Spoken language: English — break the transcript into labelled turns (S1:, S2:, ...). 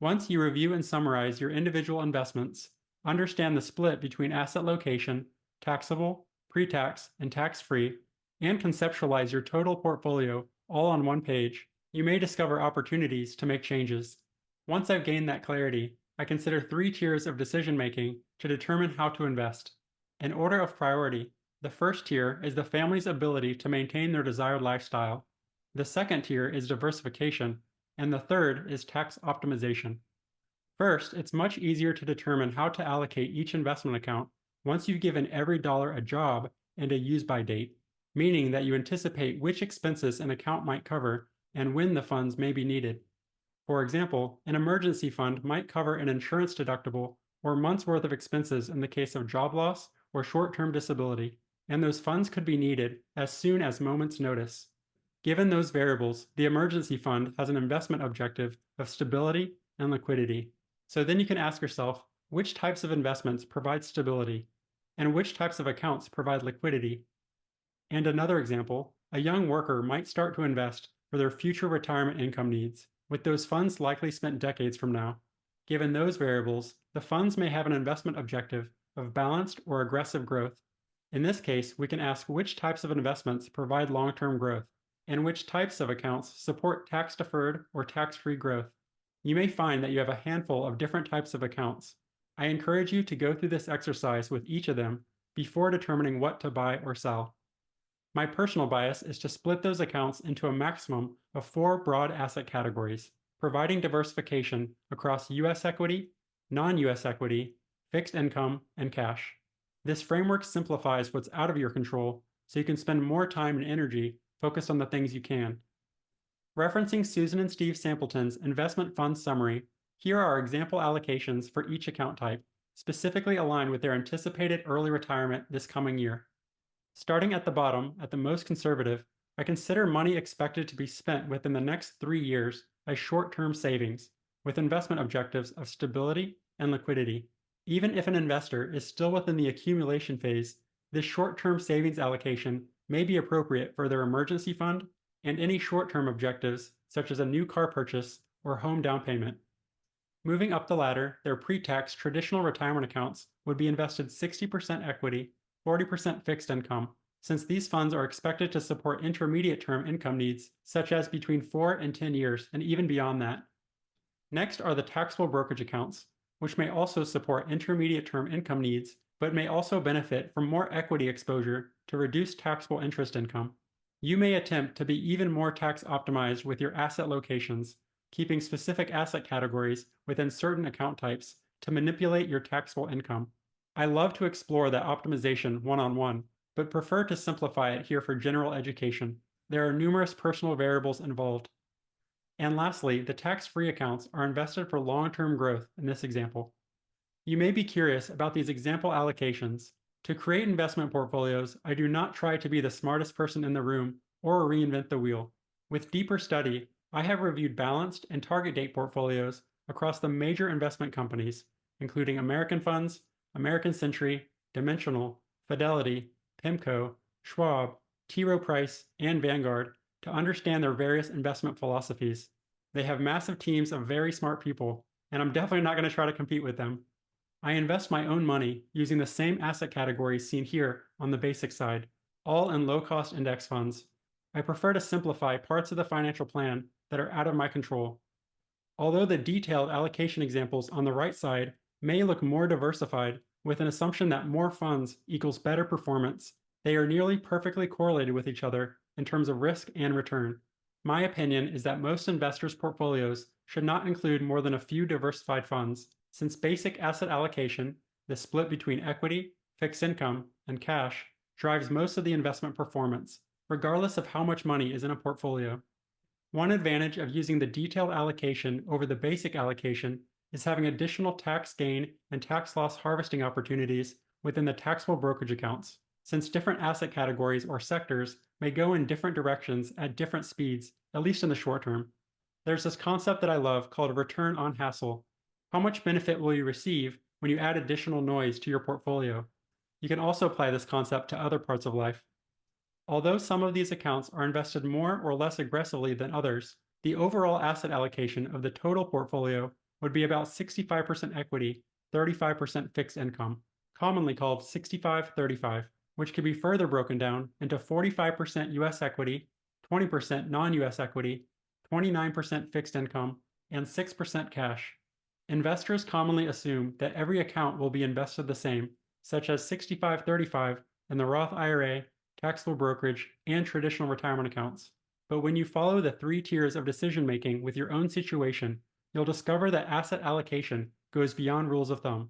S1: Once you review and summarize your individual investments, understand the split between asset location, taxable, pre-tax, and tax-free, and conceptualize your total portfolio all on one page, you may discover opportunities to make changes. Once I've gained that clarity, I consider three tiers of decision-making to determine how to invest. In order of priority, the first tier is the family's ability to maintain their desired lifestyle. The second tier is diversification, and the third is tax optimization. First, it's much easier to determine how to allocate each investment account once you've given every dollar a job and a use-by date, meaning that you anticipate which expenses an account might cover and when the funds may be needed. For example, an emergency fund might cover an insurance deductible or months' worth of expenses in the case of job loss or short-term disability, and those funds could be needed as soon as moments' notice. Given those variables, the emergency fund has an investment objective of stability and liquidity. So then you can ask yourself, which types of investments provide stability, and which types of accounts provide liquidity? And another example, a young worker might start to invest for their future retirement income needs, with those funds likely spent decades from now. Given those variables, the funds may have an investment objective of balanced or aggressive growth. In this case, we can ask which types of investments provide long-term growth, and which types of accounts support tax-deferred or tax-free growth. You may find that you have a handful of different types of accounts. I encourage you to go through this exercise with each of them before determining what to buy or sell. My personal bias is to split those accounts into a maximum of 4 broad asset categories, providing diversification across U.S. equity, non-U.S. equity, fixed income, and cash. This framework simplifies what's out of your control so you can spend more time and energy focused on the things you can. Referencing Susan and Steve Sampleton's investment fund summary, here are example allocations for each account type, specifically aligned with their anticipated early retirement this coming year. Starting at the bottom, at the most conservative, I consider money expected to be spent within the next 3 years as short-term savings, with investment objectives of stability and liquidity. Even if an investor is still within the accumulation phase, this short-term savings allocation may be appropriate for their emergency fund and any short-term objectives such as a new car purchase or home down payment. Moving up the ladder, their pre-tax traditional retirement accounts would be invested 60% equity, 40% fixed income, since these funds are expected to support intermediate-term income needs such as between 4 and 10 years and even beyond that. Next are the taxable brokerage accounts, which may also support intermediate-term income needs but may also benefit from more equity exposure to reduce taxable interest income. You may attempt to be even more tax optimized with your asset locations, keeping specific asset categories within certain account types to manipulate your taxable income. I love to explore that optimization one-on-one, but prefer to simplify it here for general education. There are numerous personal variables involved. And lastly, the tax-free accounts are invested for long-term growth in this example. You may be curious about these example allocations. To create investment portfolios, I do not try to be the smartest person in the room or reinvent the wheel. With deeper study, I have reviewed balanced and target date portfolios across the major investment companies, including American Funds, American Century, Dimensional, Fidelity, PIMCO, Schwab, T. Rowe Price, and Vanguard to understand their various investment philosophies. They have massive teams of very smart people, and I'm definitely not going to try to compete with them. I invest my own money using the same asset categories seen here on the basic side, all in low-cost index funds. I prefer to simplify parts of the financial plan that are out of my control. Although the detailed allocation examples on the right side may look more diversified, with an assumption that more funds equals better performance, they are nearly perfectly correlated with each other in terms of risk and return. My opinion is that most investors' portfolios should not include more than a few diversified funds, since basic asset allocation, the split between equity, fixed income, and cash, drives most of the investment performance, regardless of how much money is in a portfolio. One advantage of using the detailed allocation over the basic allocation is having additional tax gain and tax loss harvesting opportunities within the taxable brokerage accounts, since different asset categories or sectors may go in different directions at different speeds, at least in the short term. There's this concept that I love called return on hassle. How much benefit will you receive when you add additional noise to your portfolio? You can also apply this concept to other parts of life. Although some of these accounts are invested more or less aggressively than others, the overall asset allocation of the total portfolio would be about 65% equity, 35% fixed income, commonly called 65-35, which can be further broken down into 45% US equity, 20% non-US equity, 29% fixed income, and 6% cash. Investors commonly assume that every account will be invested the same, such as 65-35 in the Roth IRA, taxable brokerage, and traditional retirement accounts. But when you follow the 3 tiers of decision-making with your own situation, you'll discover that asset allocation goes beyond rules of thumb.